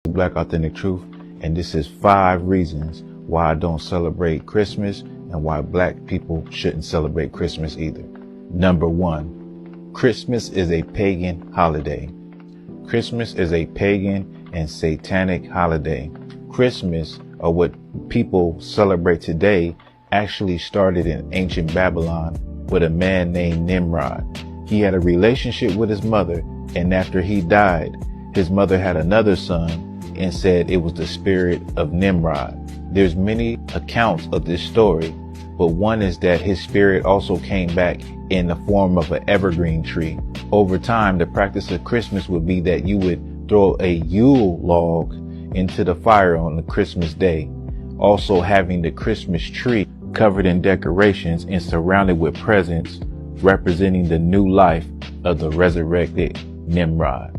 Black Authentic Truth, and this is 5 reasons why I don't celebrate Christmas and why black people shouldn't celebrate Christmas either. Number 1, Christmas is a pagan holiday. Christmas is a pagan and satanic holiday. Christmas, or what people celebrate today, actually started in ancient Babylon with a man named Nimrod. He had a relationship with his mother, and after he died, his mother had another son and said it was the spirit of Nimrod. There's many accounts of this story, but one is that his spirit also came back in the form of an evergreen tree. Over time, the practice of Christmas would be that you would throw a Yule log into the fire on the Christmas day, also having the Christmas tree covered in decorations and surrounded with presents representing the new life of the resurrected Nimrod.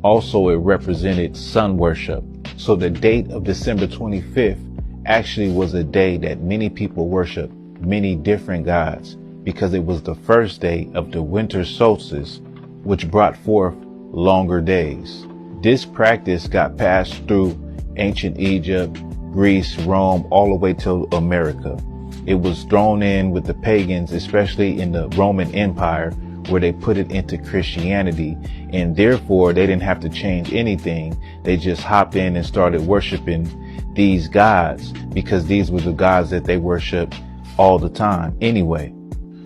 Also, it represented sun worship. So the date of December 25th actually was a day that many people worship many different gods, because it was the first day of the winter solstice, which brought forth longer days. This practice got passed through ancient Egypt, Greece, Rome, all the way to America. It was thrown in with the pagans, especially in the Roman Empire, where they put it into Christianity, and therefore they didn't have to change anything. They just hopped in and started worshiping these gods, because these were the gods that they worshiped all the time anyway.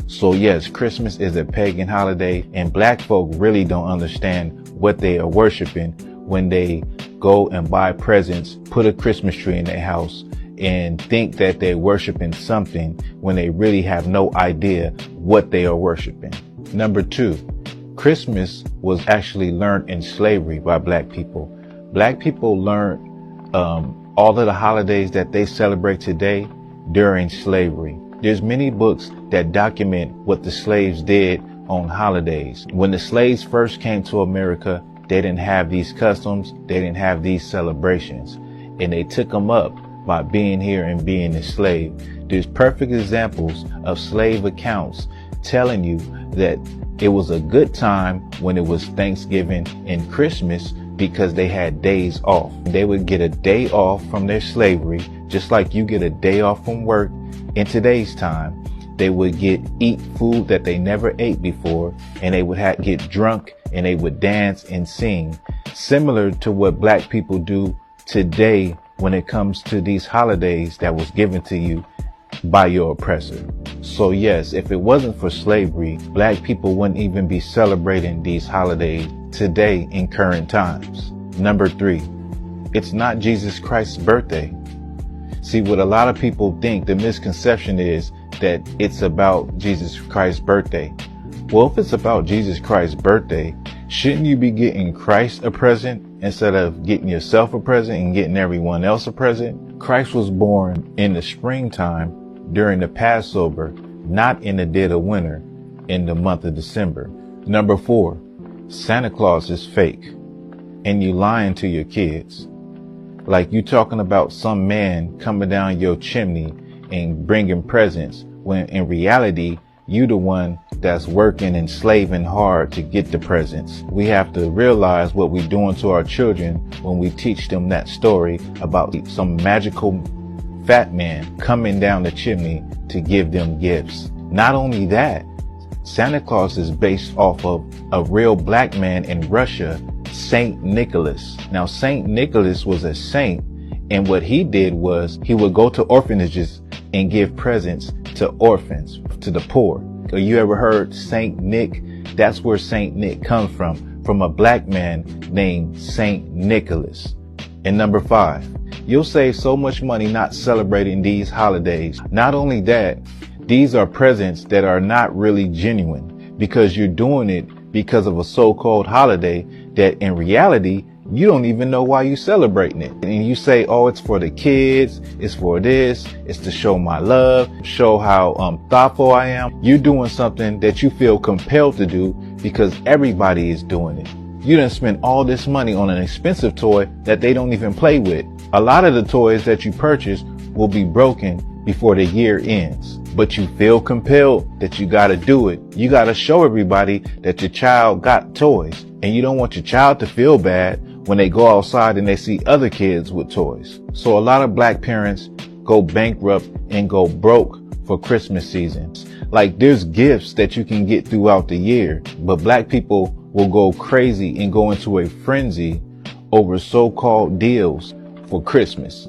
So yes, Christmas is a pagan holiday, and black folk really don't understand what they are worshiping when they go and buy presents, put a Christmas tree in their house, and think that they're worshiping something when they really have no idea what they are worshiping. Number 2, Christmas was actually learned in slavery by black people. Black people learned all of the holidays that they celebrate today during slavery. There's many books that document what the slaves did on holidays. When the slaves first came to America, they didn't have these customs, they didn't have these celebrations, and they took them up by being here and being enslaved. There's perfect examples of slave accounts telling you that it was a good time when it was Thanksgiving and Christmas, because they had days off. They would get a day off from their slavery, just like you get a day off from work in today's time. They would eat food that they never ate before, and they would get drunk, and they would dance and sing, similar to what black people do today when it comes to these holidays that was given to you by your oppressor. So yes, if it wasn't for slavery, black people wouldn't even be celebrating these holidays today in current times. Number 3, it's not Jesus Christ's birthday. See, what a lot of people think, the misconception is that it's about Jesus Christ's birthday. Well, if it's about Jesus Christ's birthday, shouldn't you be getting Christ a present instead of getting yourself a present and getting everyone else a present? Christ was born in the springtime during the Passover, not in the dead of winter in the month of December. Number 4, Santa Claus is fake, and you lying to your kids. Like you talking about some man coming down your chimney and bringing presents, when in reality, you the one that's working and slaving hard to get the presents. We have to realize what we're doing to our children when we teach them that story about some magical fat man coming down the chimney to give them gifts. Not only that, Santa Claus is based off of a real black man in Russia, Saint Nicholas. Now, Saint Nicholas was a saint, and what he did was he would go to orphanages and give presents to orphans, to the poor. You ever heard Saint Nick? That's where Saint Nick comes from a black man named Saint Nicholas. And number 5, you'll save so much money not celebrating these holidays. Not only that, these are presents that are not really genuine, because you're doing it because of a so-called holiday that in reality, you don't even know why you're celebrating it. And you say, oh, it's for the kids, it's for this, it's to show my love, show how thoughtful I am. You're doing something that you feel compelled to do because everybody is doing it. You done spend all this money on an expensive toy that they don't even play with. A lot of the toys that you purchase will be broken before the year ends, but you feel compelled that you got to do it. You got to show everybody that your child got toys, and you don't want your child to feel bad when they go outside and they see other kids with toys. So a lot of black parents go bankrupt and go broke for Christmas seasons. Like, there's gifts that you can get throughout the year, but black people will go crazy and go into a frenzy over so-called deals for Christmas.